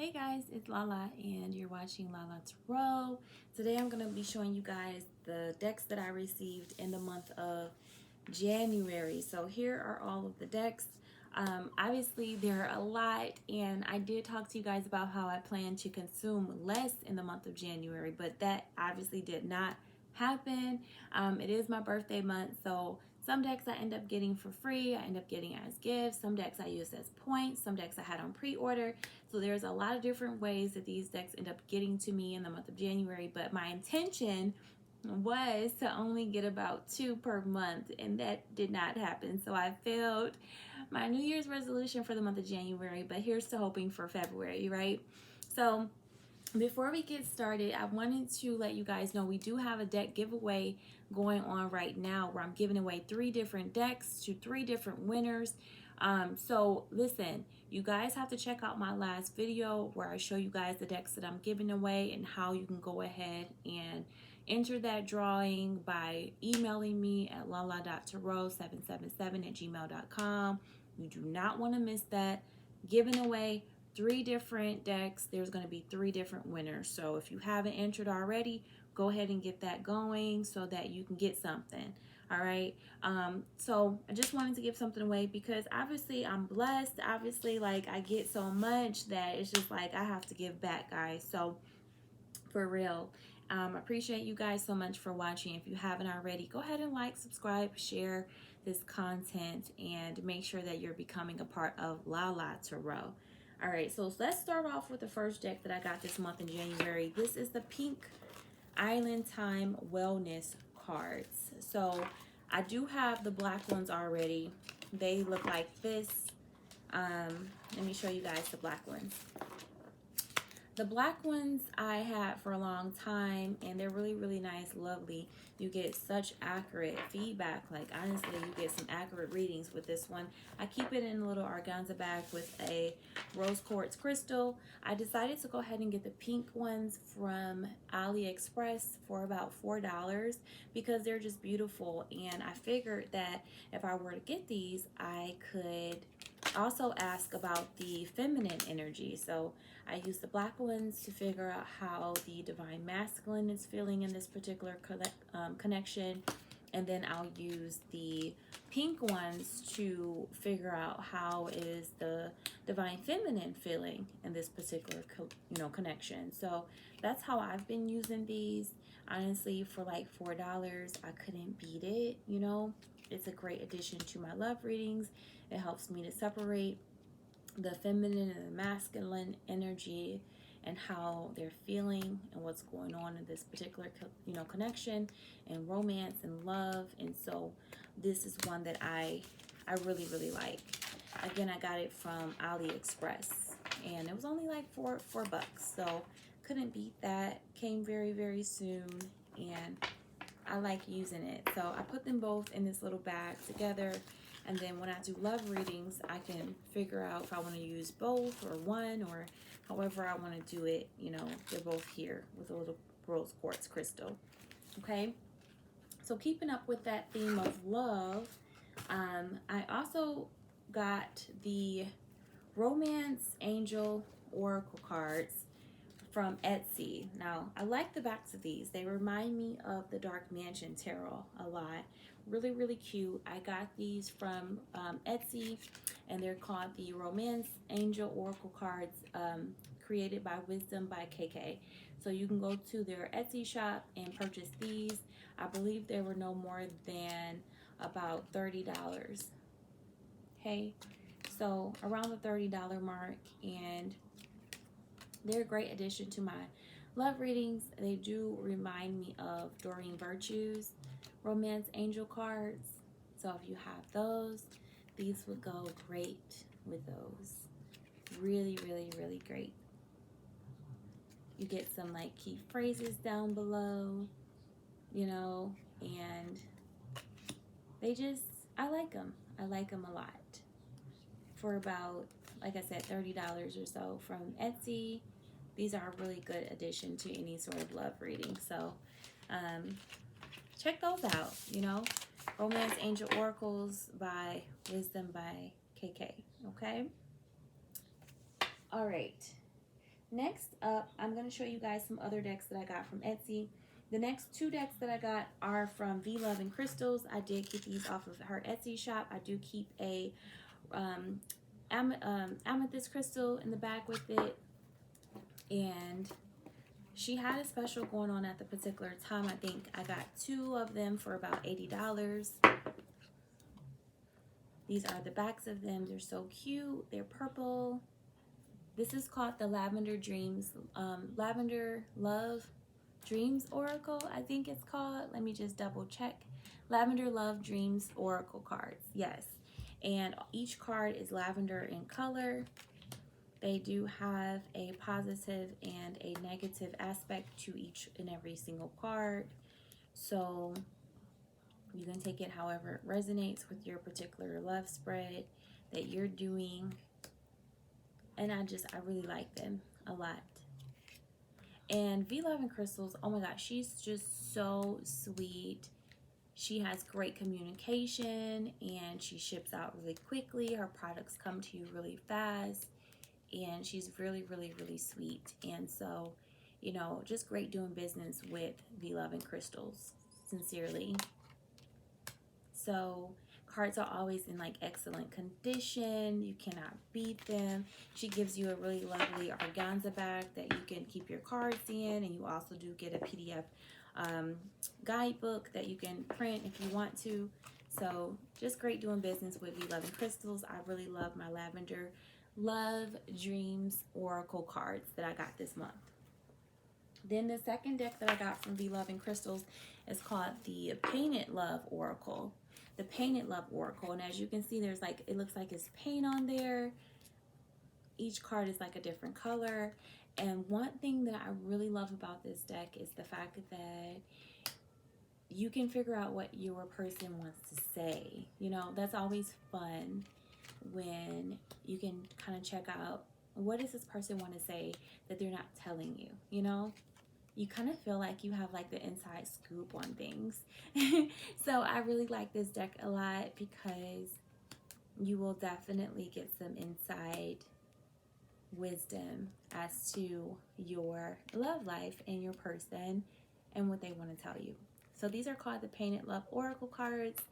Hey guys, it's Lala and you're watching Lala Tarot. Today I'm going to be showing you guys the decks that I received in the month of January. So here are all of the decks. Obviously there are a lot, and I did talk to you guys about how I plan to consume less in the month of January, but that obviously did not happen. It is my birthday month, so some decks I end up getting for free, I end up getting as gifts. Some decks I use as points, some decks I had on pre-order. So there's a lot of different ways that these decks end up getting to me in the month of January, but my intention was to only get about 2 per month, and that did not happen. So I failed my New Year's resolution for the month of January, but here's to hoping for February, right? So before we get started, I wanted to let you guys know we do have a deck giveaway going on right now where I'm giving away 3 different decks to 3 different winners. So listen, you guys have to check out my last video where I show you guys the decks that I'm giving away and how you can go ahead and enter that drawing by emailing me at lala.tarot777@gmail.com. You do not want to miss that. Giving away 3 different decks. There's going to be 3 different winners. So if you haven't entered already, go ahead and get that going so that you can get something. All right. So I just wanted to give something away because obviously I'm blessed. Obviously, like, I get so much that it's just like I have to give back, guys. So for real, I appreciate you guys so much for watching. If you haven't already, go ahead and like, subscribe, share this content, and make sure that you're becoming a part of Lala Tarot. All right, so let's start off with the first deck that I got this month in January. This is the Pink Island Time Wellness cards. So I do have the black ones already. They look like this. Let me show you guys the black ones. The black ones I had for a long time, and they're really, really nice, lovely. You get such accurate feedback. Like, honestly, you get some accurate readings with this one. I keep it in a little organza bag with a rose quartz crystal. I decided to go ahead and get the pink ones from AliExpress for about $4 because they're just beautiful. And I figured that if I were to get these, I could also ask about the feminine energy. So I use the black ones to figure out how the divine masculine is feeling in this particular connection, and then I'll use the pink ones to figure out how is the divine feminine feeling in this particular connection. So that's how I've been using these. Honestly, for like $4, I couldn't beat it. It's a great addition to my love readings. It helps me to separate the feminine and the masculine energy and how they're feeling and what's going on in this particular connection and romance and love. And so this is one that I really, really like. Again, I got it from AliExpress and it was only like $4, so couldn't beat that. Came very, very soon, and I like using it. So I put them both in this little bag together. And then when I do love readings, I can figure out if I want to use both or one or however I want to do it. They're both here with a little rose quartz crystal. Okay. So keeping up with that theme of love, I also got the Romance Angel Oracle cards from Etsy. Now, I like the backs of these. They remind me of the Dark Mansion Tarot a lot. Really, really cute. I got these from Etsy, and they're called the Romance Angel Oracle cards, created by Wisdom by KK. So you can go to their Etsy shop and purchase these. I believe they were no more than about $30. Okay, so around the $30 mark, and they're a great addition to my love readings. They do remind me of Doreen Virtue's Romance Angel cards. So if you have those, these would go great with those. Really, really, really great. You get some like key phrases down below, and I like them. I like them a lot. For about, like I said, $30 or so from Etsy. These are a really good addition to any sort of love reading. So check those out, Romance Angel Oracles by Wisdom by KK, okay? All right. Next up, I'm going to show you guys some other decks that I got from Etsy. The next two decks that I got are from V Love and Crystals. I did get these off of her Etsy shop. I do keep a amethyst crystal in the bag with it, and she had a special going on at the particular time. I think I got two of them for about $80. These are the backs of them. They're so cute. They're purple. This is called the Lavender Dreams, Lavender Love Dreams Oracle, I think it's called. Let me just double check. Lavender Love Dreams Oracle cards, yes. And each card is lavender in color. They do have a positive and a negative aspect to each and every single card. So you can take it however it resonates with your particular love spread that you're doing. And I really like them a lot. And V Love and Crystals, oh my gosh, she's just so sweet. She has great communication and she ships out really quickly. Her products come to you really fast. And she's really, really, really sweet. And so, you know, just great doing business with V Love and Crystals, sincerely. So cards are always in like excellent condition. You cannot beat them. She gives you a really lovely organza bag that you can keep your cards in, and you also do get a PDF guidebook that you can print if you want to. So just great doing business with V Love and Crystals. I really love my Lavender Love Dreams Oracle cards that I got this month. Then the second deck that I got from V Love and Crystals is called the Painted Love Oracle. The Painted Love Oracle. And as you can see, there's like, it looks like it's paint on there. Each card is like a different color. And one thing that I really love about this deck is the fact that you can figure out what your person wants to say. You know, that's always fun when you can kind of check out, what does this person want to say that they're not telling you, you know? You kind of feel like you have like the inside scoop on things. So I really like this deck a lot because you will definitely get some inside wisdom as to your love life and your person and what they want to tell you. So these are called the Painted Love Oracle cards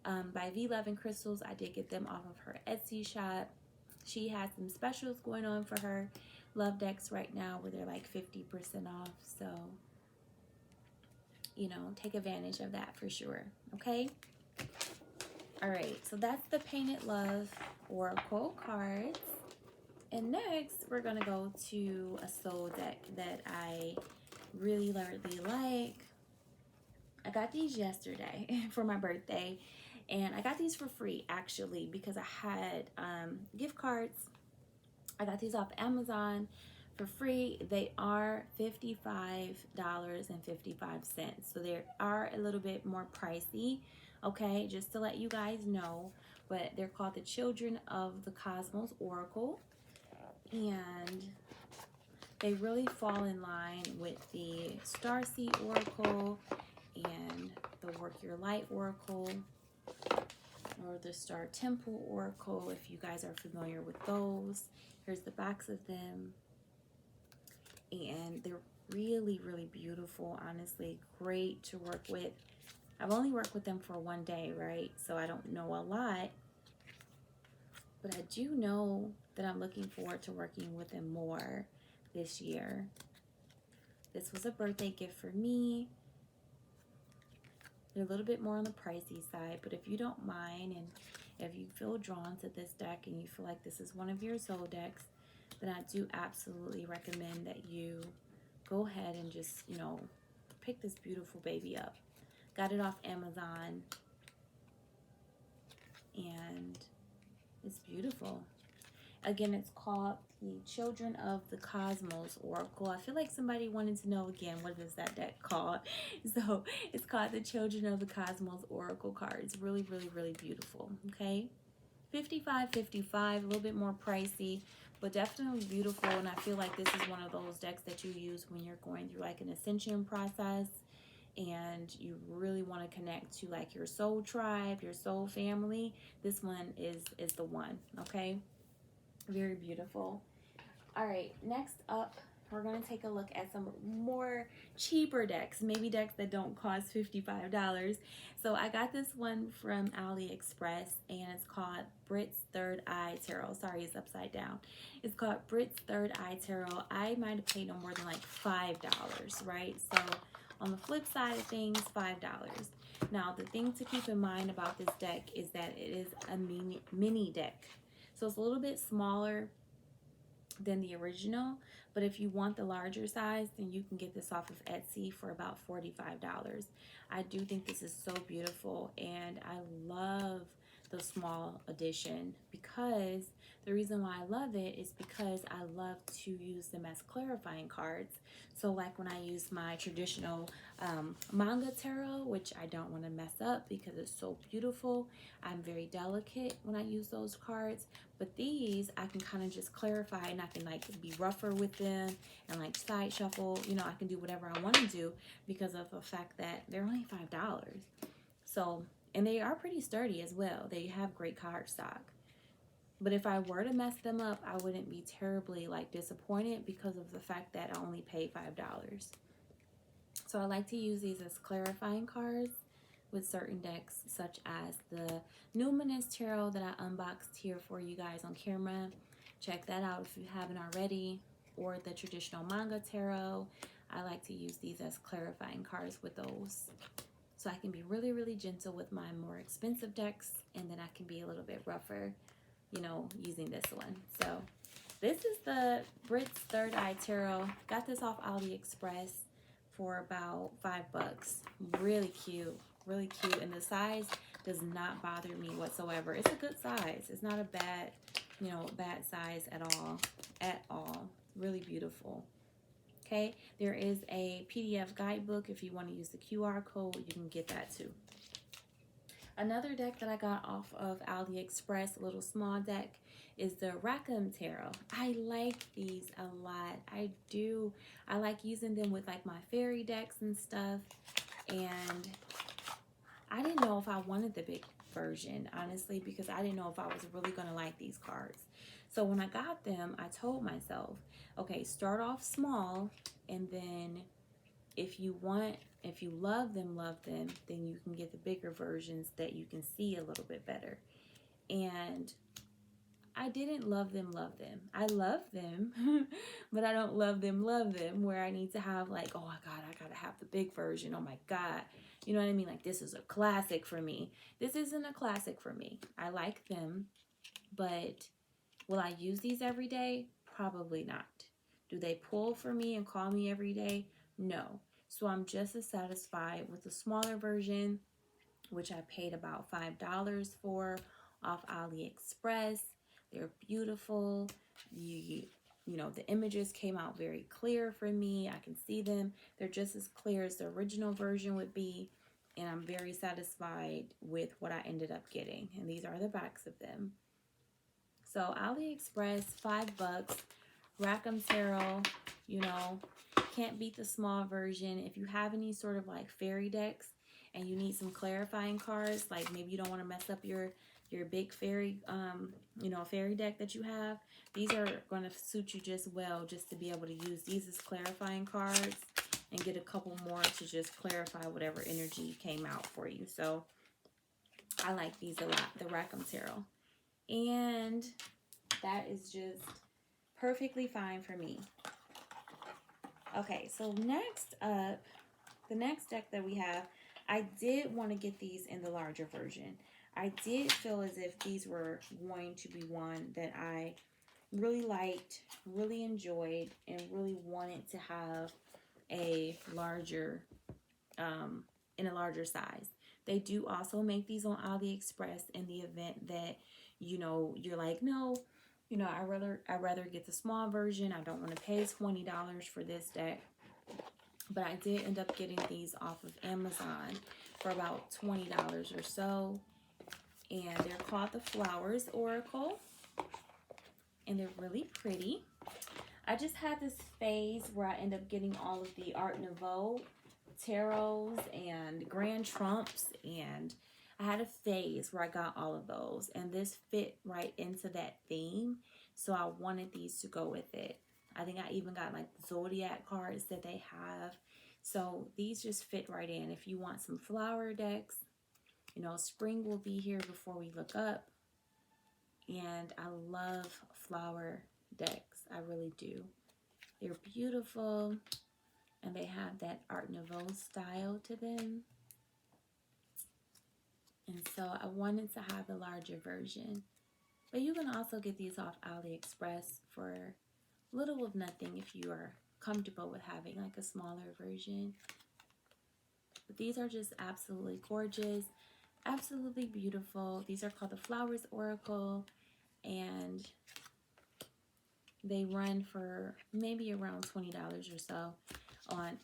by V Love and Crystals. I did get them off of her Etsy shop. She has some specials going on for her love decks right now where they're like 50% off. So, you know, take advantage of that for sure. Okay. All right. So that's the Painted Love Oracle cards. And next we're going to go to a soul deck that I really like. I got these yesterday for my birthday. And I got these for free actually because I had gift cards. I got these off Amazon for free. They are $55.55. So they are a little bit more pricey, okay, just to let you guys know. But they're called the Children of the Cosmos Oracle. And they really fall in line with the Starseed Oracle and the Work Your Light Oracle, or the Star Temple Oracle, if you guys are familiar with those. Here's the backs of them. And they're really, really beautiful, honestly. Great to work with. I've only worked with them for one day, right? So I don't know a lot. But I do know that I'm looking forward to working with them more this year. This was a birthday gift for me. They're a little bit more on the pricey side, but if you don't mind and if you feel drawn to this deck and you feel like this is one of your soul decks, then I do absolutely recommend that you go ahead and just, you know, pick this beautiful baby up. Got it off Amazon and it's beautiful. Again, it's called the Children of the Cosmos Oracle. I feel like somebody wanted to know again, what is that deck called? So it's called the Children of the Cosmos Oracle cards. Really, really, really beautiful. Okay. $55.55, a little bit more pricey, but definitely beautiful. And I feel like this is one of those decks that you use when you're going through like an ascension process and you really want to connect to like your soul tribe, your soul family. This one is the one. Okay. Very beautiful. All right, right, next up, we're going to take a look at some more cheaper decks, maybe decks that don't cost $55. So I got this one from AliExpress, and it's called Brit's Third Eye Tarot. Sorry, it's upside down. It's called Brit's Third Eye Tarot. I might have paid no more than like $5, right? So on the flip side of things, $5. Now, the thing to keep in mind about this deck is that it is a mini deck. So it's a little bit smaller than the original, but if you want the larger size, then you can get this off of Etsy for about $45. I do think this is so beautiful, and I love the small edition because the reason why I love it is because I love to use them as clarifying cards. So like when I use my traditional manga tarot, which I don't want to mess up because it's so beautiful, I'm very delicate when I use those cards. But these, I can kind of just clarify, and I can like be rougher with them and like side shuffle. You know, I can do whatever I want to do because of the fact that they're only $5. So, and they are pretty sturdy as well. They have great card stock. But if I were to mess them up, I wouldn't be terribly like disappointed because of the fact that I only paid $5. So I like to use these as clarifying cards with certain decks, such as the Numinous Tarot that I unboxed here for you guys on camera. Check that out if you haven't already. Or the traditional manga tarot. I like to use these as clarifying cards with those. So I can be really, really gentle with my more expensive decks, and then I can be a little bit rougher, you know, using this one. So this is the Brit's Third Eye Tarot. Got this off AliExpress for about $5. Really cute. Really cute, and the size does not bother me whatsoever. It's a good size. It's not a bad, you know, bad size at all. Really beautiful. Okay, there is a PDF guidebook. If you want to use the QR code, you can get that too. Another deck that I got off of AliExpress, a little small deck, is the Rackham Tarot. I like these a lot. I do. I like using them with like my fairy decks and stuff, and I didn't know if I wanted the big version, honestly, because I didn't know if I was really going to like these cards. So when I got them, I told myself, okay, start off small, and then if you love them, then you can get the bigger versions that you can see a little bit better. And I didn't love them. I love them, but I don't love them, where I need to have like, oh my God, I gotta have the big version. Oh my God. You know what I mean? Like, this is a classic for me. This isn't a classic for me. I like them, but will I use these every day? Probably not. Do they pull for me and call me every day? No. So I'm just as satisfied with the smaller version, which I paid about $5 for off AliExpress. They're beautiful. You know, the images came out very clear for me. I can see them. They're just as clear as the original version would be. And I'm very satisfied with what I ended up getting. And these are the backs of them. So AliExpress, $5. Rackham Tarot, you know, can't beat the small version. If you have any sort of like fairy decks and you need some clarifying cards, like maybe you don't want to mess up your big fairy, you know, fairy deck that you have, these are going to suit you just well, just to be able to use these as clarifying cards and get a couple more to just clarify whatever energy came out for you. So I like these a lot, the Rackham Tarot. And that is just perfectly fine for me. Okay, so next up, the next deck that we have, I did want to get these in the larger version. I did feel as if these were going to be one that I really liked, really enjoyed, and really wanted to have a larger, in a larger size. They do also make these on AliExpress in the event that, you know, you're like, no, you know, I'd rather get the small version. I don't want to pay $20 for this deck. But I did end up getting these off of Amazon for about $20 or so. And they're called the Flowers Oracle. And they're really pretty. I just had this phase where I end up getting all of the Art Nouveau tarots and Grand Trumps, and I had a phase where I got all of those, and this fit right into that theme, so I wanted these to go with it. I think I even got like zodiac cards that they have. So these just fit right in. If you want some flower decks, you know, spring will be here before we look up. And I love flower decks. I really do. They're beautiful. And they have that Art Nouveau style to them. And so I wanted to have the larger version. But you can also get these off AliExpress for little of nothing if you are comfortable with having like a smaller version. But these are just absolutely gorgeous, absolutely beautiful. These are called the Flowers Oracle, and they run for maybe around $20 or so on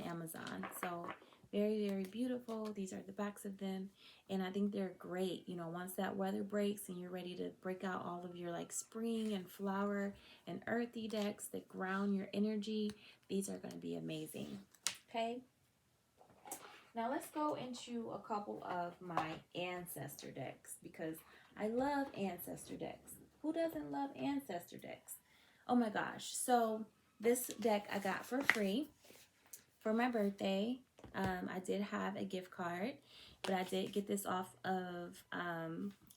Amazon. So very, very beautiful. These are the backs of them, and I think they're great. You know, once that weather breaks and you're ready to break out all of your like spring and flower and earthy decks that ground your energy, these are going to be amazing. Okay. Now let's go into a couple of my ancestor decks, because I love ancestor decks. Who doesn't love ancestor decks? Oh my gosh. So this deck I got for free for my birthday. I did have a gift card, but I did get this off of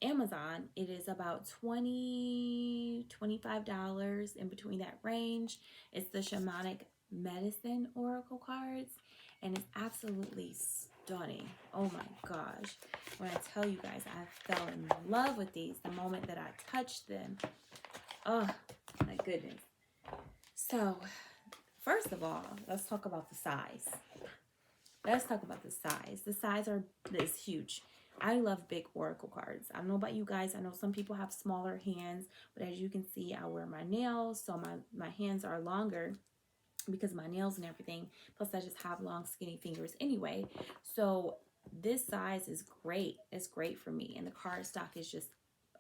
Amazon. It is about $25 in between that range. It's the Shamanic Medicine Oracle cards, and it's absolutely stunning. Oh my gosh. When I tell you guys, I fell in love with these the moment that I touched them. Oh my goodness. So first of all, let's talk about the size. Let's talk about the size. The size is huge. I love big oracle cards. I don't know about you guys. I know some people have smaller hands, but as you can see, I wear my nails, so my hands are longer because of my nails and everything. Plus, I just have long, skinny fingers anyway. So this size is great. It's great for me, and the card stock is just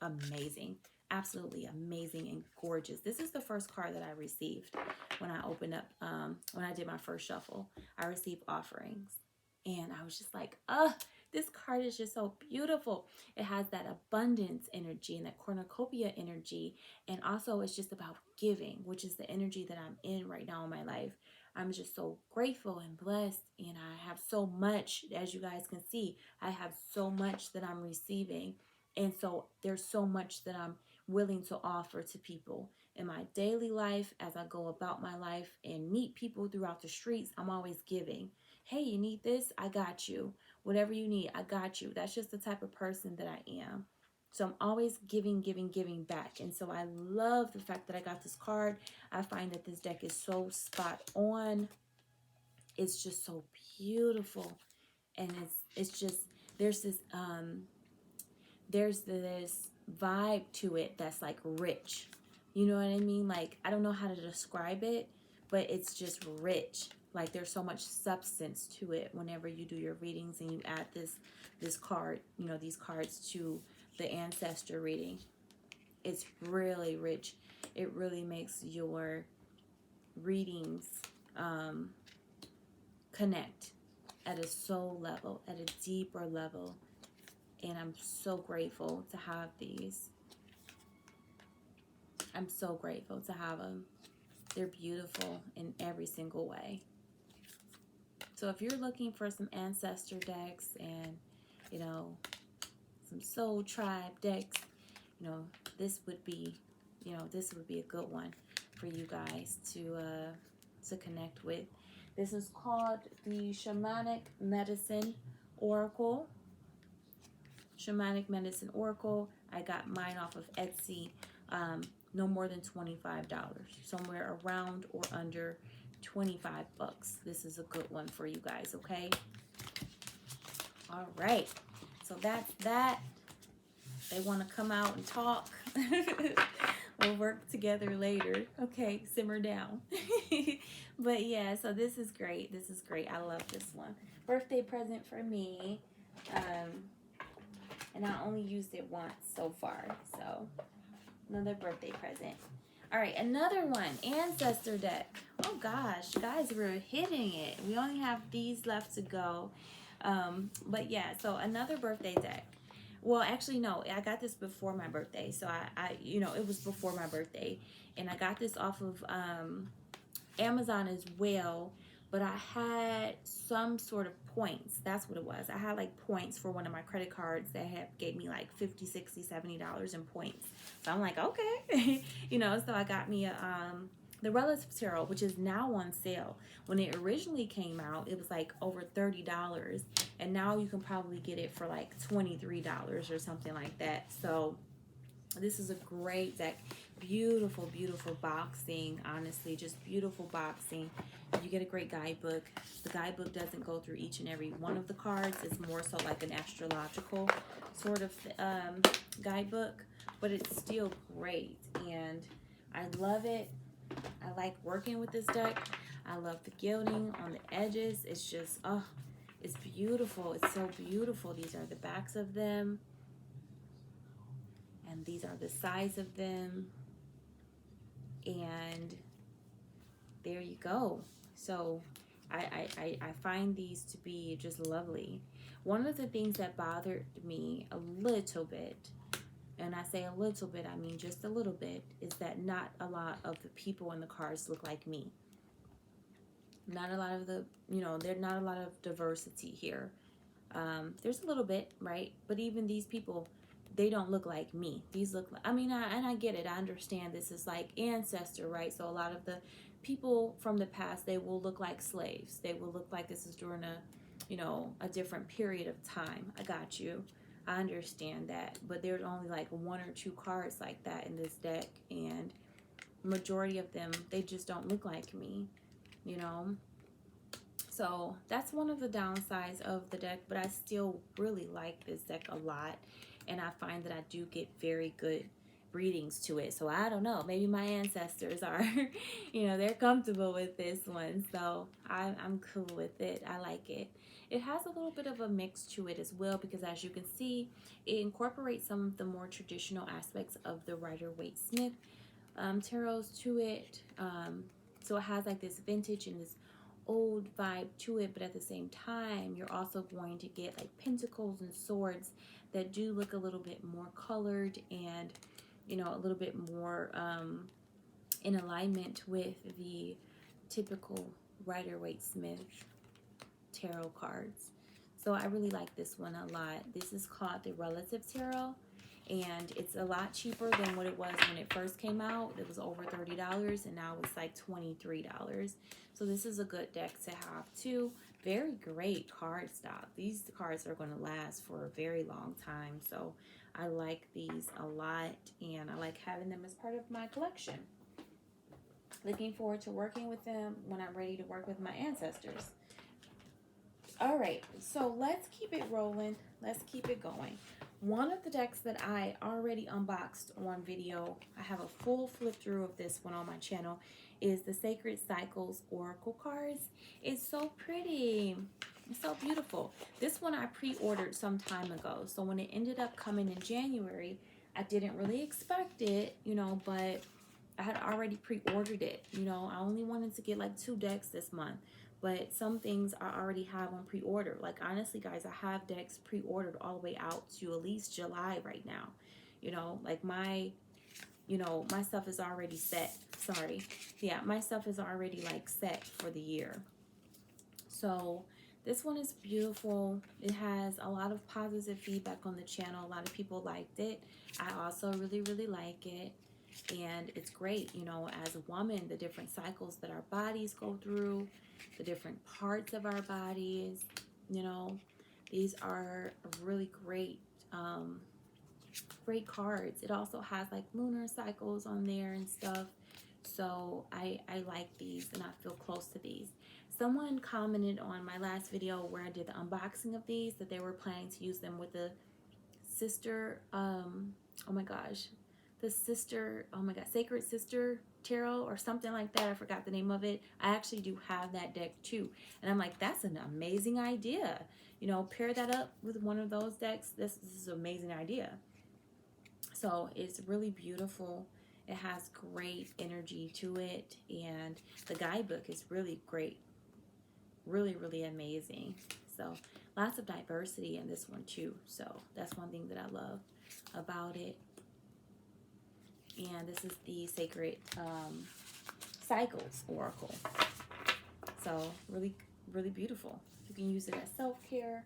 amazing. Absolutely amazing and gorgeous. This is the first card that I received when I opened up, when I did my first shuffle. I received offerings, and I was just like, this card is just so beautiful. It has that abundance energy and that cornucopia energy, and also it's just about giving, which is the energy that I'm in right now in my life. I'm just so grateful and blessed, and I have so much, as you guys can see, I have so much that I'm receiving, and so there's so much that I'm willing to offer to people in my daily life. As I go about my life and meet people throughout the streets, I'm always giving. Hey, you need this? I got you. Whatever you need, I got you. That's just the type of person that I am. So I'm always giving back. And so I love the fact that I got this card. I find that this deck is so spot on. It's just so beautiful. And it's just, there's this vibe to it that's like rich. You know what I mean? Like, I don't know how to describe it, but it's just rich. Like, there's so much substance to it whenever you do your readings and you add this card, you know, these cards to the ancestor reading. It's really rich. It really makes your readings connect at a soul level, at a deeper level. And I'm so grateful to have these. I'm so grateful to have them. They're beautiful in every single way. So if you're looking for some ancestor decks and, you know, some soul tribe decks, you know, this would be a good one for you guys to connect with. This is called the Shamanic Medicine Oracle. Shamanic Medicine Oracle. I got mine off of Etsy. No more than $25. Somewhere around or under $25. This is a good one for you guys, okay? All right. So that's that. They want to come out and talk. We'll work together later. Okay, simmer down. But yeah, so this is great. This is great. I love this one. Birthday present for me. And I only used it once so far. So another birthday present. All right, another one. Ancestor deck. Oh gosh, guys, we're hitting it. We only have these left to go. But yeah, so another birthday deck. Well, actually, no. I got this before my birthday, so you know, it was before my birthday, and I got this off of Amazon as well. But I had some sort of points. That's what it was. I had like points for one of my credit cards that had gave me like 50, 60, $70 in points. So I'm like, okay, you know. So I got me a the Relative Tarot, which is now on sale. When it originally came out, it was like over $30, and now you can probably get it for like $23 or something like that. So this is a great deck. Beautiful, beautiful boxing. Honestly, just beautiful boxing. You get a great guidebook. The guidebook doesn't go through each and every one of the cards. It's more so like an astrological sort of guidebook, but it's still great, and I love it. I like working with this deck. I love the gilding on the edges. It's just, oh, it's beautiful. It's so beautiful. These are the backs of them. And these are the sides of them. And there you go. So I find these to be just lovely. One of the things that bothered me a little bit, and I say a little bit, I mean just a little bit, is that not a lot of the people in the cards look like me. Not a lot of the, you know, there's not a lot of diversity here. There's a little bit, right? But even these people, they don't look like me. These look like, I mean, I get it. I understand this is like ancestor, right? So a lot of the people from the past, they will look like slaves. They will look like this is during a, you know, a different period of time. I got you. I understand that. But there's only like one or two cards like that in this deck. And majority of them, they just don't look like me, you know? So that's one of the downsides of the deck, but I still really like this deck a lot, and I find that I do get very good readings to it. So I don't know, maybe my ancestors are, you know, they're comfortable with this one, so I'm cool with it. I like it. It has a little bit of a mix to it as well, because as you can see, it incorporates some of the more traditional aspects of the Rider-Waite-Smith tarots to it. So it has like this vintage and this old vibe to it, but at the same time you're also going to get like pentacles and swords that do look a little bit more colored and, you know, a little bit more in alignment with the typical Rider-Waite-Smith tarot cards. So I really like this one a lot. This is called the Relative Tarot, and it's a lot cheaper than what it was when it first came out. It was over $30, and now it's like $23. So this is a good deck to have too. Very great card stock. These cards are going to last for a very long time. So I like these a lot, and I like having them as part of my collection. Looking forward to working with them when I'm ready to work with my ancestors. All right, so let's keep it rolling. Let's keep it going. One of the decks that I already unboxed on video, I have a full flip through of this one on my channel, is the Sacred Cycles Oracle cards. It's so pretty. It's so beautiful. This one I pre-ordered some time ago. So when it ended up coming in January, I didn't really expect it, you know, but I had already pre-ordered it. You know, I only wanted to get like 2 decks this month. But some things I already have on pre-order. Like, honestly, guys, I have decks pre-ordered all the way out to at least July right now. You know, like my stuff is already set. Sorry. Yeah, my stuff is already, like, set for the year. So this one is beautiful. It has a lot of positive feedback on the channel. A lot of people liked it. I also really, really like it. And it's great, you know, as a woman, the different cycles that our bodies go through, the different parts of our bodies, you know, these are really great, great cards. It also has like lunar cycles on there and stuff. So I like these, and I feel close to these. Someone commented on my last video where I did the unboxing of these that they were planning to use them with the sister, oh my gosh, the sister, oh my god, Sacred Sister Tarot or something like that. I forgot the name of it. I actually do have that deck too, and I'm like, that's an amazing idea. You know, pair that up with one of those decks. This is an amazing idea. So it's really beautiful. It has great energy to it, and the guidebook is really great. Really, really amazing. So lots of diversity in this one too. So that's one thing that I love about it. And this is the Sacred Cycles Oracle. So really, really beautiful. You can use it as self-care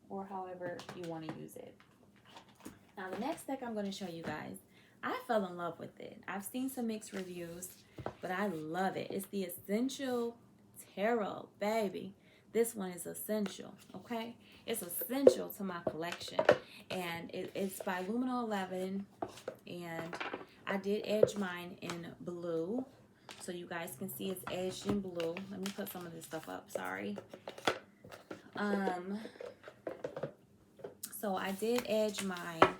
or however you want to use it. Now the next deck I'm going to show you guys, I fell in love with it. I've seen some mixed reviews, but I love it. It's the Essential Tarot, baby. This one is essential, okay? It's essential to my collection. And it's by Lumina 11. And I did edge mine in blue. So you guys can see it's edged in blue. Let me put some of this stuff up, sorry. So I did edge mine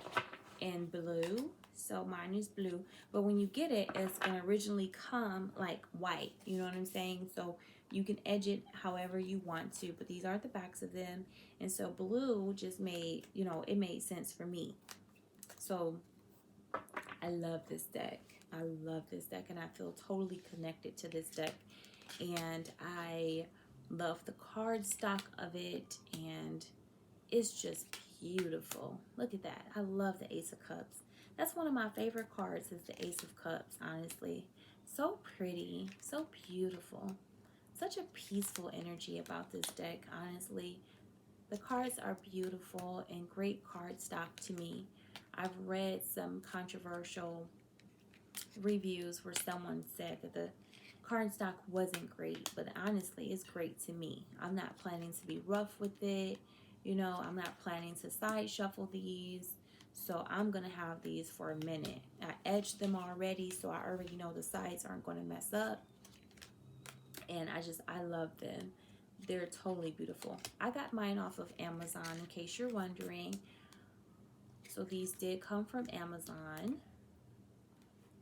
in blue. So mine is blue. But when you get it, it's going to originally come like white. You know what I'm saying? So you can edge it however you want to. But these are the backs of them. And so blue just made, you know, it made sense for me. So I love this deck. I love this deck, and I feel totally connected to this deck. And I love the card stock of it, and it's just beautiful. Look at that. I love the Ace of Cups. That's one of my favorite cards, is the Ace of Cups, honestly. So pretty, so beautiful. Such a peaceful energy about this deck, honestly. The cards are beautiful and great card stock to me. I've read some controversial reviews where someone said that the card stock wasn't great, but honestly, it's great to me. I'm not planning to be rough with it. You know, I'm not planning to side shuffle these. So I'm going to have these for a minute. I edged them already, so I already know the sides aren't going to mess up. And I love them. They're totally beautiful. I got mine off of Amazon, in case you're wondering. So these did come from Amazon.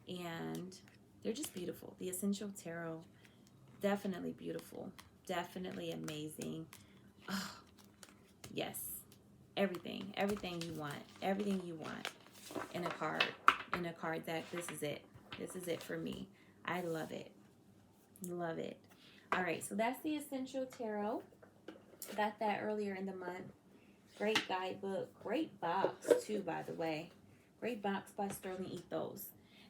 And they're just beautiful. The Essential Tarot, definitely beautiful. Definitely amazing. Oh, yes. Everything you want. Everything you want in a card deck. This is it. This is it for me. I love it. Love it. All right, so that's the Essential Tarot. Got that earlier in the month. Great guidebook. Great box, too, by the way. Great box by Sterling Ethos.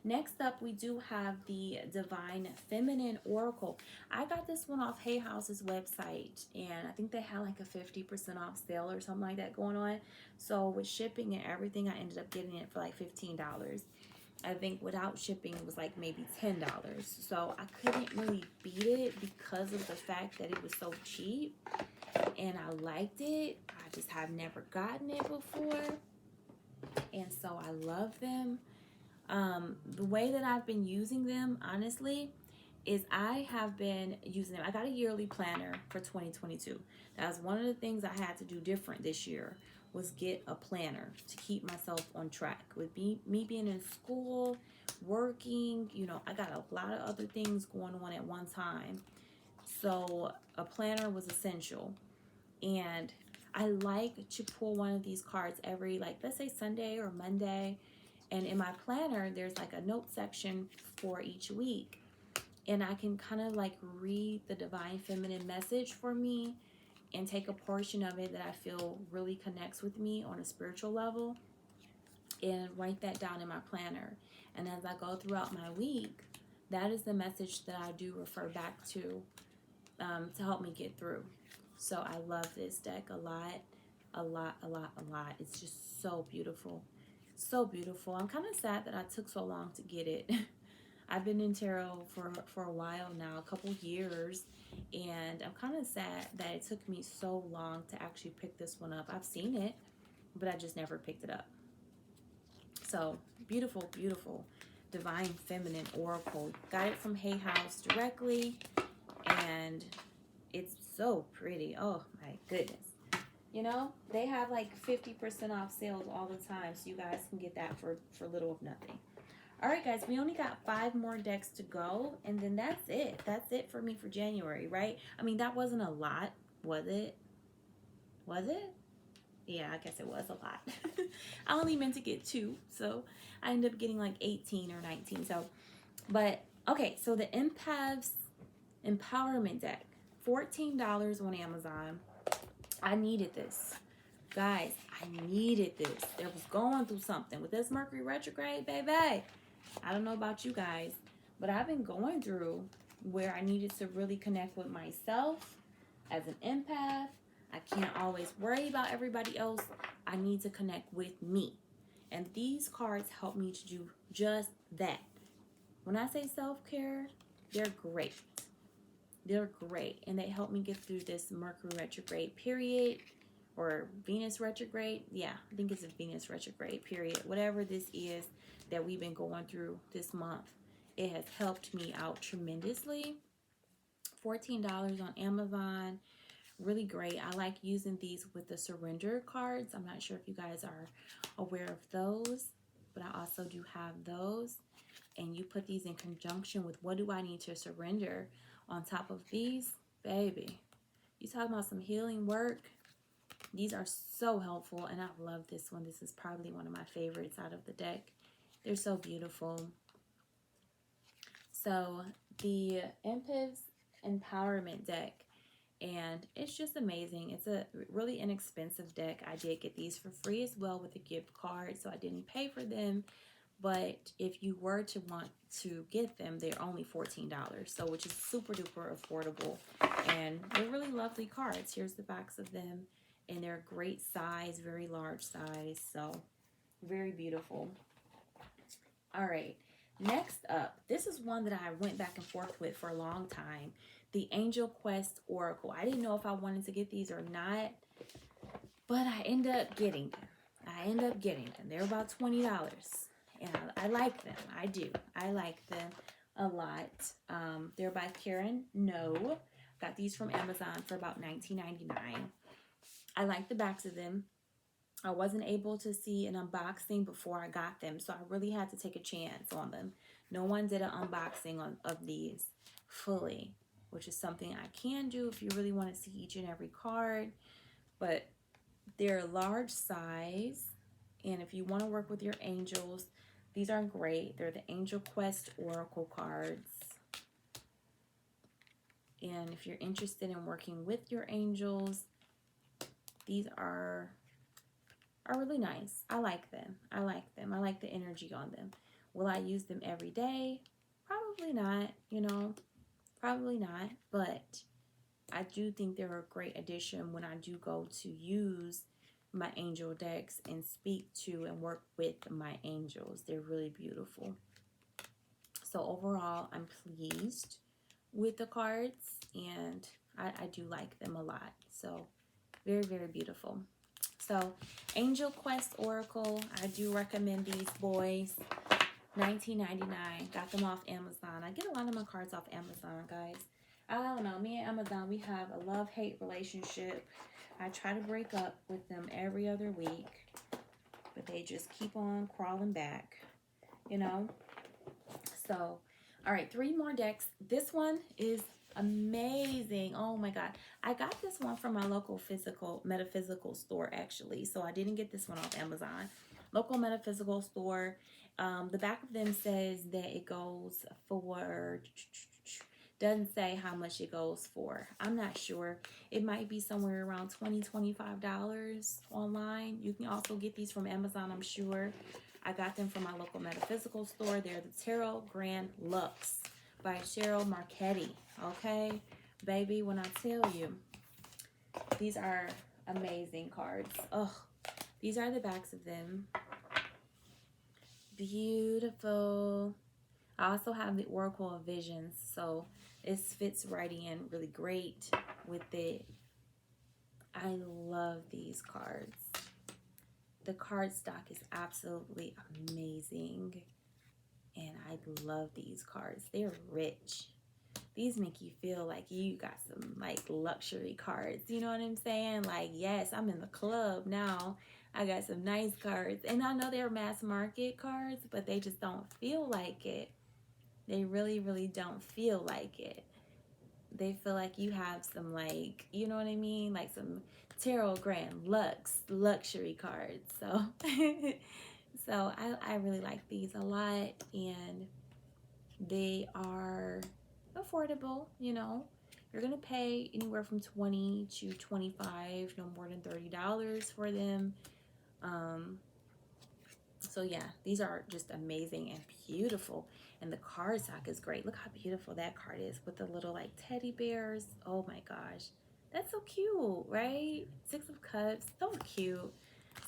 Next up, we do have the Divine Feminine Oracle. I got this one off Hay House's website, and I think they had like a 50% off sale or something like that going on. So with shipping and everything, I ended up getting it for like $15. I think without shipping, it was like maybe $10. So I couldn't really beat it because of the fact that it was so cheap, and I liked it. I just have never gotten it before, and so I love them. The way that I've been using them, honestly, is I have been using them. I got a yearly planner for 2022. That was one of the things I had to do different this year, was get a planner to keep myself on track. With me being in school, working, you know, I got a lot of other things going on at one time. So a planner was essential. And I like to pull one of these cards every, like, let's say Sunday or Monday. And in my planner, there's like a note section for each week. And I can kind of like read the Divine Feminine message for me and take a portion of it that I feel really connects with me on a spiritual level and write that down in my planner. And as I go throughout my week, that is the message that I do refer back to help me get through. So I love this deck a lot. It's just so beautiful. So beautiful. I'm kind of sad that I took so long to get it. I've been in tarot for a while now, a couple years, and I'm kind of sad that it took me so long to actually pick this one up. I've seen it, but I just never picked it up. So beautiful, beautiful Divine Feminine Oracle. Got it from Hay House directly, and it's so pretty. Oh my goodness. You know, they have like 50% off sales all the time, so you guys can get that for little of nothing. All right, guys, we only got 5 more decks to go, and then that's it. That's it for me for January, right? I mean, that wasn't a lot, was it? Was it? Yeah, I guess it was a lot. I only meant to get 2, so I ended up getting like 18 or 19. So, but, okay, so the Empath's Empowerment deck, $14 on Amazon. I needed this. Guys, I needed this. There was going through something with this Mercury retrograde, baby. I don't know about you guys, but I've been going through where I needed to really connect with myself as an empath. I can't always worry about everybody else. I need to connect with me. And these cards help me to do just that. When I say self-care, they're great. They're great. And they help me get through this Mercury retrograde period or Venus retrograde. Yeah, I think it's a Venus retrograde period. Whatever this is that we've been going through this month, it has helped me out tremendously. $14 on Amazon. Really great. I like using these with the surrender cards. I'm not sure if you guys are aware of those, but I also do have those. And you put these in conjunction with what do I need to surrender on top of these, baby. You talking about some healing work? These are so helpful, and I love this one. This is probably one of my favorites out of the deck. They're so beautiful. So the Empath's Empowerment deck, and it's just amazing. It's a really inexpensive deck. I did get these for free as well with a gift card, so I didn't pay for them. But if you were to want to get them, they're only $14, so which is super duper affordable. And they're really lovely cards. Here's the backs of them, and they're great size, very large size, so very beautiful. All right, next up, this is one that I went back and forth with for a long time. The Angel Quest Oracle. I didn't know if I wanted to get these or not, but I ended up getting them. They're about $20. And I like them. I do. I like them a lot. They're by Karen No. Got these from Amazon for about $19.99. I like the backs of them. I wasn't able to see an unboxing before I got them, so I really had to take a chance on them. No one did an unboxing of these fully, which is something I can do if you really want to see each and every card. But they're large size, and if you want to work with your angels, these are great. They're the Angel Quest Oracle cards. And if you're interested in working with your angels, these are really nice. I like them. I like the energy on them. Will I use them every day? Probably not, probably not. But I do think they're a great addition when I do go to use my angel decks and speak to and work with my angels. They're really beautiful. So overall, I'm pleased with the cards, and I do like them a lot. So very, very beautiful. So Angel Quest Oracle, I do recommend these boys. $19.99. Got them off Amazon. I get a lot of my cards off Amazon, guys. I don't know. Me and Amazon, we have a love-hate relationship. I try to break up with them every other week, but they just keep on crawling back, So, all right, 3 more decks. This one is amazing. Oh my God. I got this one from my local metaphysical store, actually. So I didn't get this one off Amazon. Local metaphysical store. The back of them says that it goes for... Doesn't say how much it goes for. I'm not sure. It might be somewhere around $20, $25 online. You can also get these from Amazon, I'm sure. I got them from my local metaphysical store. They're the Tarot Grand Luxe by Cheryl Marchetti. Okay, baby, when I tell you, these are amazing cards. Oh, these are the backs of them. Beautiful. I also have the Oracle of Visions, so this fits right in really great with it. I love these cards. The card stock is absolutely amazing, and I love these cards. They're rich. These make you feel like you got some like luxury cards. You know what I'm saying? Like, yes, I'm in the club now. I got some nice cards, and I know they're mass market cards, but they just don't feel like it. They really, really don't feel like it. They feel like you have some, like, you know what I mean? Like some Tarot Grand luxury cards. So, so I really like these a lot, and they are affordable, you're gonna pay anywhere from $20 to $25, no more than $30 for them. So yeah, these are just amazing and beautiful. And the cardstock is great. Look how beautiful that card is with the little like teddy bears. Oh my gosh. That's so cute, right? Six of Cups, so cute.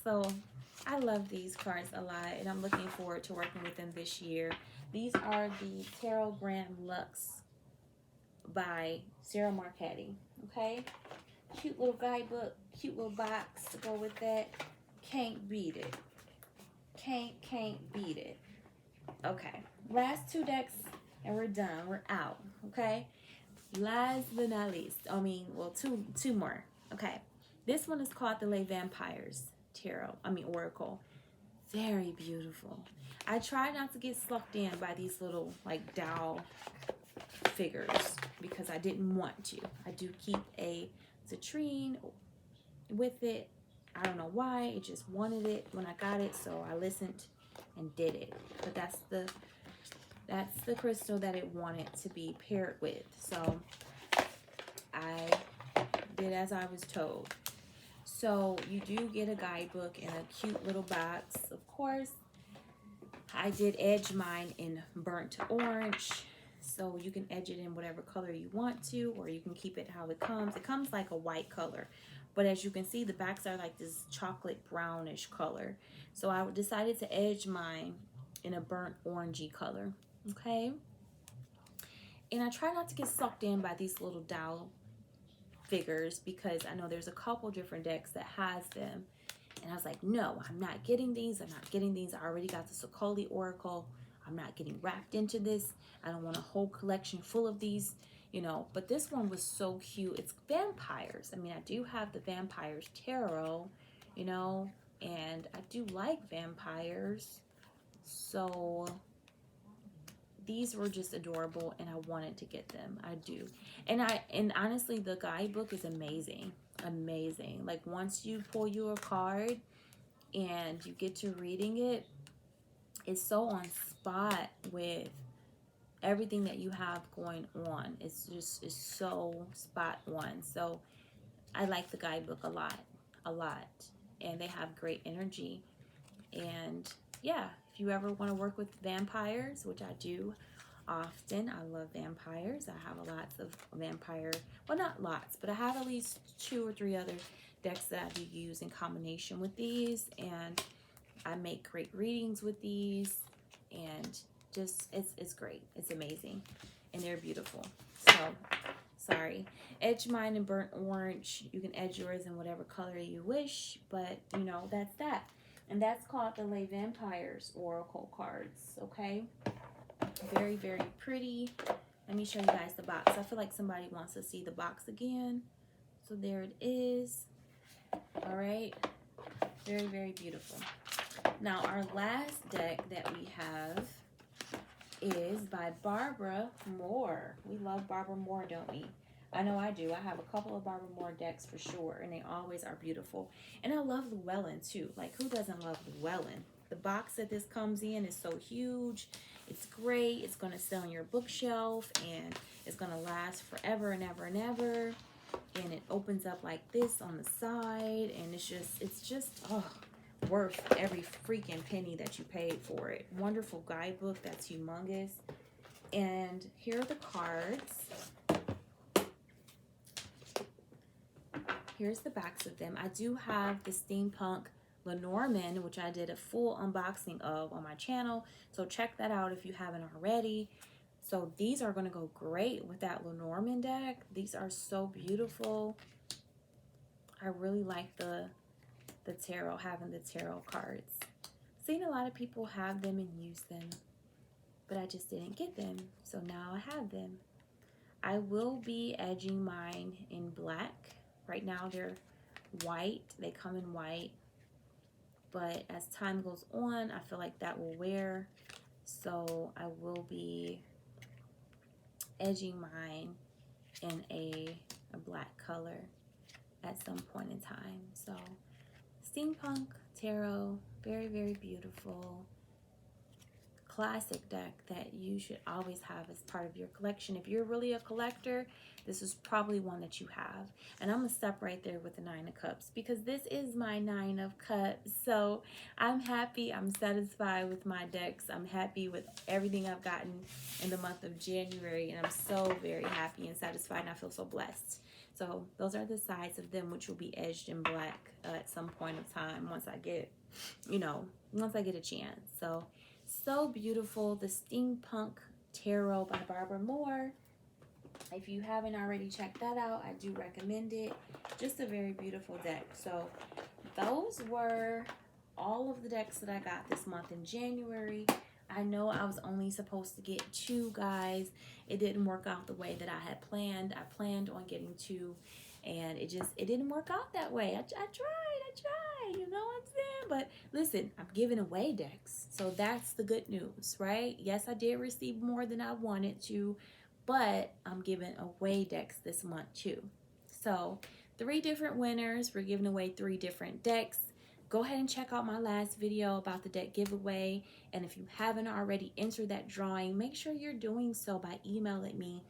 So I love these cards a lot, and I'm looking forward to working with them this year. These are the Tarot Grand Luxe by Sarah Marchetti. Okay, cute little guidebook, cute little box to go with that. Can't beat it. Can't beat it. Okay, last two decks and we're done. We're out. Okay, last but not least. Well, two more. Okay, this one is called the Les Vampires Tarot. Oracle. Very beautiful. I try not to get sucked in by these little like dowel figures because I didn't want to. I do keep a citrine with it. I don't know why. It just wanted it when I got it, so I listened and did it. But that's the crystal that it wanted to be paired with. So I did as I was told. So you do get a guidebook in a cute little box. Of course, I did edge mine in burnt orange. So you can edge it in whatever color you want to, or you can keep it how it comes. It comes like a white color. But as you can see, the backs are like this chocolate brownish color. So I decided to edge mine in a burnt orangey color. Okay? And I try not to get sucked in by these little dowel figures because I know there's a couple different decks that has them. And I was like, no, I'm not getting these. I'm not getting these. I already got the Sokoli Oracle. I'm not getting wrapped into this. I don't want a whole collection full of these, But this one was so cute. It's vampires. I do have the Vampires Tarot, and I do like vampires. So these were just adorable, and I wanted to get them. I do. And honestly, the guidebook is amazing. Amazing. Like once you pull your card and you get to reading it, it's so on spot with everything that you have going on. It's so spot on. So I like the guidebook a lot. And they have great energy. And yeah, if you ever want to work with vampires, which I do often, I love vampires. I have lots of vampire, well, not lots, but I have at least 2 or 3 other decks that I do use in combination with these, and I make great readings with these, and just it's great. It's amazing, and they're beautiful. So sorry, edge mine in burnt orange. You can edge yours in whatever color you wish, but that's that. And that's called the Les Vampires Oracle cards. Okay, very, very pretty. Let me show you guys the box. I feel like somebody wants to see the box again. So there it is. All right, very, very beautiful. Now our last deck that we have is by Barbara Moore. We love Barbara Moore, don't we? I know I do. I have a couple of Barbara Moore decks for sure, and they always are beautiful. And I love Llewellyn too. Like, who doesn't love Llewellyn? The box that this comes in is so huge. It's great. It's going to sit on your bookshelf, and it's going to last forever and ever and ever. And it opens up like this on the side, and it's just worth every freaking penny that you paid for it. Wonderful guidebook. That's humongous. And here are the cards. Here's the backs of them. I do have the Steampunk Lenormand, which I did a full unboxing of on my channel. So check that out if you haven't already. So these are going to go great with that Lenormand deck. These are so beautiful. I really like the tarot, having the tarot cards. Seen a lot of people have them and use them, but I just didn't get them. So now I have them. I will be edging mine in black. Right now they're white. They come in white. But as time goes on, I feel like that will wear. So I will be edging mine in a black color at some point in time. So Steampunk Tarot, very, very beautiful. classic deck that you should always have as part of your collection. If you're really a collector, this is probably one that you have. And I'm going to stop right there with the 9 of Cups because this is my 9 of Cups. So I'm happy. I'm satisfied with my decks. I'm happy with everything I've gotten in the month of January. And I'm so very happy and satisfied. And I feel so blessed. So those are the sides of them, which will be edged in black at some point of time once I get, once I get a chance. So beautiful. The Steampunk Tarot by Barbara Moore. If you haven't already checked that out, I do recommend it. Just a very beautiful deck. So those were all of the decks that I got this month in January. I know I was only supposed to get 2, guys. It didn't work out the way that I had planned. I planned on getting 2, and it didn't work out that way. I tried, you know what I'm saying? But listen, I'm giving away decks. So that's the good news, right? Yes, I did receive more than I wanted to, but I'm giving away decks this month too. So 3 different winners. We're giving away 3 different decks. Go ahead and check out my last video about the deck giveaway. And if you haven't already entered that drawing, make sure you're doing so by emailing me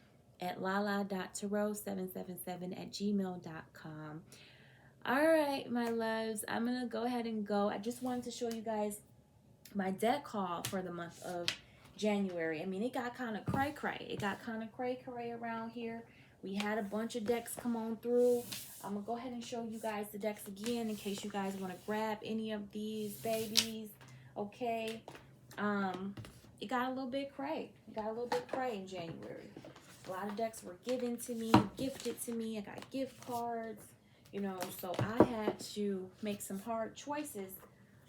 at lala.tarot777@gmail.com. All right, my loves, I'm going to go ahead and go. I just wanted to show you guys my deck haul for the month of January. I mean, it got kind of cray-cray. It got kind of cray-cray around here. We had a bunch of decks come on through. I'm going to go ahead and show you guys the decks again in case you guys want to grab any of these babies. Okay. It got a little bit cray. It got a little bit cray in January. A lot of decks were given to me, gifted to me. I got gift cards, so I had to make some hard choices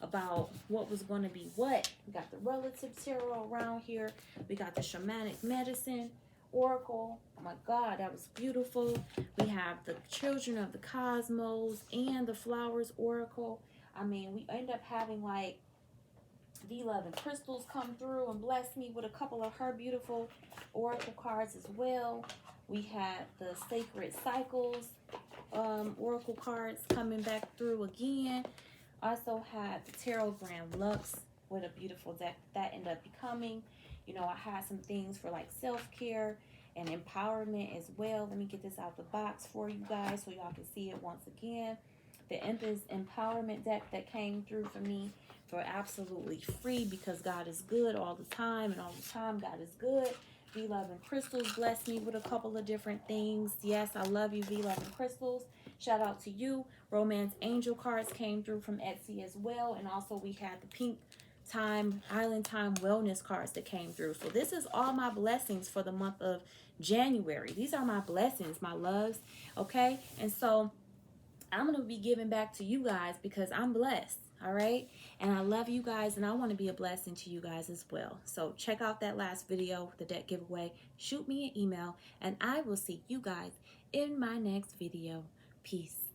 about what was going to be what. We got the Relative Tarot around here. We got the Shamanic Medicine Oracle. Oh my God, that was beautiful. We have the Children of the Cosmos and the Flowers Oracle. I mean, we end up having like V-Love and Crystals come through and bless me with a couple of her beautiful Oracle cards as well. We had the Sacred Cycles Oracle cards coming back through again. Also had the Tarot Grand Luxe with a beautiful deck that ended up becoming. I had some things for like self-care and empowerment as well. Let me get this out the box for you guys so y'all can see it once again. The Empath Empowerment deck that came through for me for absolutely free because God is good all the time, and all the time God is good. V-Love and Crystals blessed me with a couple of different things. Yes, I love you, V-Love and Crystals. Shout out to you. Romance Angel cards came through from Etsy as well. And also we had the Pink Time, Island Time Wellness cards that came through. So this is all my blessings for the month of January. These are my blessings, my loves. Okay? And so I'm going to be giving back to you guys because I'm blessed. All right? And I love you guys, and I want to be a blessing to you guys as well. So check out that last video, the deck giveaway. Shoot me an email, and I will see you guys in my next video. Peace.